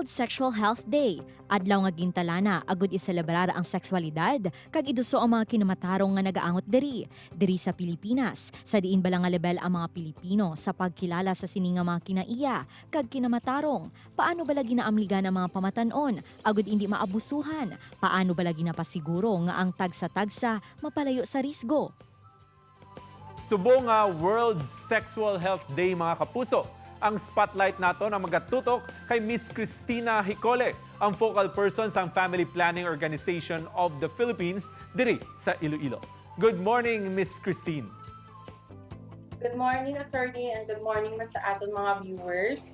World Sexual Health Day. Adlaw nga gintalana agud iselebrar ang sexualidad kag iduso ang mga kinamatarong nga nagaangot diri sa Pilipinas. Sa diin bala nga level ang mga Pilipino sa pagkilala sa sini nga mga kinaiya kag kinamatarong. Paano bala ginaamligan ang mga pamatanon agud indi maabusuhan? Paano bala ginapasiguro nga ang tagsa-tagsa mapalayo sa risgo? Subong nga World Sexual Health Day mga kapuso. Ang spotlight nato na magatutok kay Miss Cristina Hicole, ang focal person sa Family Planning Organization of the Philippines diri sa Iloilo. Good morning, Miss Christine. Good morning, attorney, and good morning man sa aton mga viewers.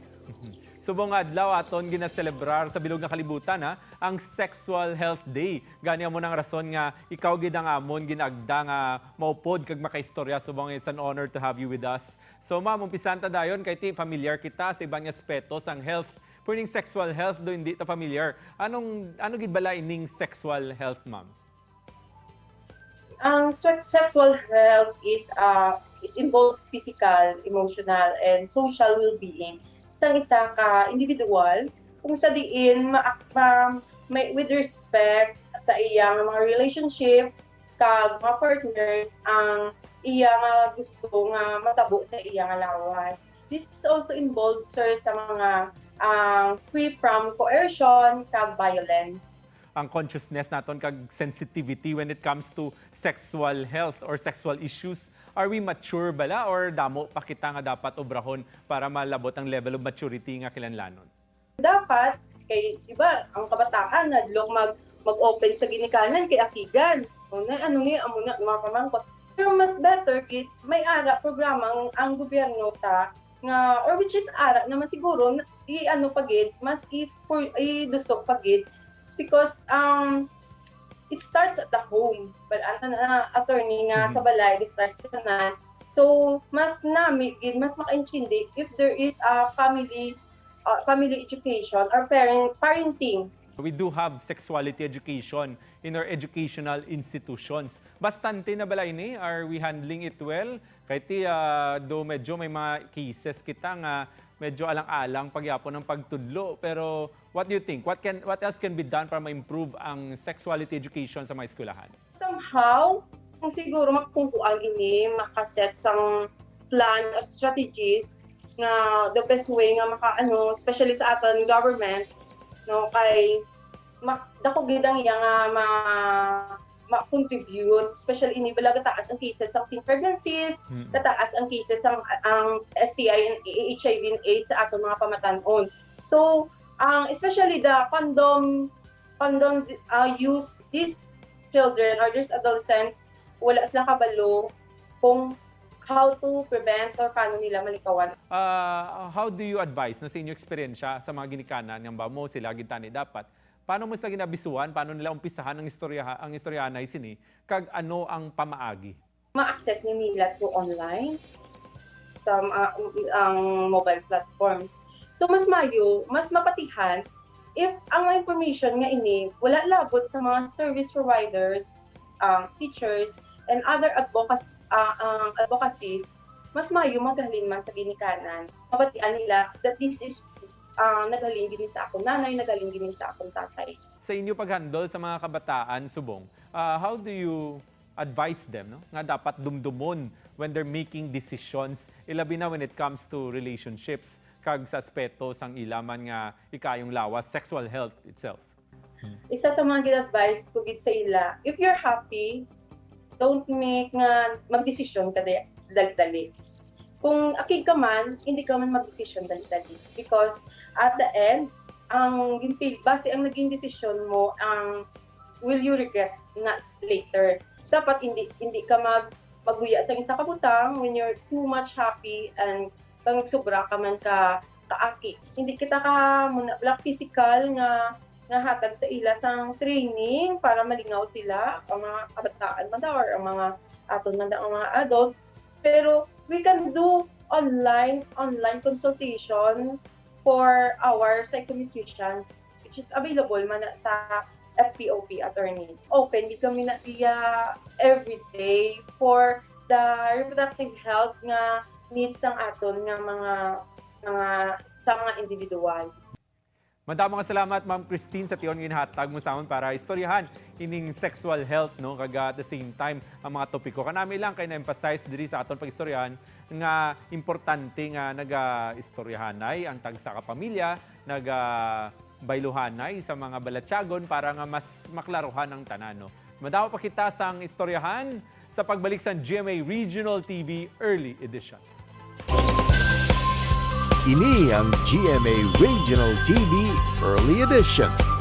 Subong nga adlaw aton ginaselebrar sa bilog nga kalibutan ang Sexual Health Day. Gani mo nang rason nga ikaw gid ang amon ginagda nga maupod kag makaistorya. Subong it's an honor to have you with us. So ma'am, umpisan ta dayon kay ti familiar kita sa ibang aspeto sang health. Puning sexual health do hindi ta familiar. Ano gid bala ining sexual health, ma'am? Ang sexual health is it involves physical, emotional, and social well-being sa isa ka individual kung sa diin may with respect sa iyang mga relationship kag mga partners ang iyang gusto nga matabo sa iyang lawas. This is also involved sir sa mga free from coercion kag violence. Ang consciousness naton kag sensitivity when it comes to sexual health or sexual issues. Are we mature bala or damo pa kita nga dapat obrahon para malabot ang level of maturity nga kinahanglanon? Dapat kay iba ang kabataan nadlok mag-open sa ginikanan kay akigan. Ano ni amo na mga pamangkot. Pero mas better kit may ara programa ang gobyerno ta nga or which is ara naman siguro i-ano pagid mas i-dusok pagid. It's because it starts at the home. But attorney nga sa balay start na. So mas nami gid mas makaintindi if there is a family education or parenting. We do have sexuality education in our educational institutions. Bastante na bala ini? Are we handling it well? Kaya do medyo may mga cases kita nga medyo alang-alang pagyapon ng pagtudlo. Pero what do you think? What else can be done para ma-improve ang sexuality education sa mga eskwelahan? Somehow, kung siguro makungkuan ini, makaset sang plan or strategies na the best way nga especially sa aton government, no, kay dako gid ang iya nga ma-contribute, especially ini balaga taas ang cases ng teen pregnancies, kataas ang cases ang STI and HIV and AIDS sa aton mga pamatanon. So, especially the condom use, these children or these adolescents wala sila kabalo kung how to prevent or paano nila malikawan. How do you advise na sa inyong eksperyensya sa mga ginikanan ng mo sila gintani dapat? Paano mo sila ginabisuhan? Paano nila umpisahan ang istoryahanay sini? Kag ano ang pamaagi? Ma-access nila through online sa ang mobile platforms. So mas mayo, mas mapatihan if ang information nga ini wala labot sa mga service providers, teachers, and other advocacies, mas mayo magaling man sa ginikanan. Mapatian nila that this is nagaling din sa akong nanay, nagaling din sa akong tatay. Sa inyo paghandle sa mga kabataan, subong, how do you advise them nga dapat dumdumon when they're making decisions, ilabi na when it comes to relationships, kag sa aspeto sang ilaman nga ikayong lawas, sexual health itself? Isa sa mga gin-advise ko gid sa ila, if you're happy, don't make nga magdesisyon ka dali-dali. Kung akig ka man, hindi ka man magdesisyon dali-dali. Because at the end, base ang naging desisyon mo, will you regret na later. Dapat hindi ka magbuya sa isa ka butang when you're too much happy and kang sobra ka man kaaki. Hindi kita black physical nga hatag sa ila sang training para malingaw sila ang mga kabataan man or ang mga aton man ang mga adults. Pero we can do online consultation for our psychometricians, which is available man sa FPOP attorney. Open di kami na every day for the reproductive health nga needs ang aton nga mga sa mga individual. Madamo nga salamat, Ma'am Christine, sa tiyon ginhatag mo sa amon para istoryahan ining sexual health, no? Kaga at the same time, ang mga topiko. Kanami lang kay na-emphasize diri sa aton pag-istoryahan nga importante nga naga-istoryahanay ang tagsa ka pamilya, bayluhanay sa mga balatyagon para nga mas maklaruhan ang tanan, no? Madamo pa kita sang istoryahan sa pagbalik sa GMA Regional TV Early Edition. Ini ang GMA Regional TV Early Edition.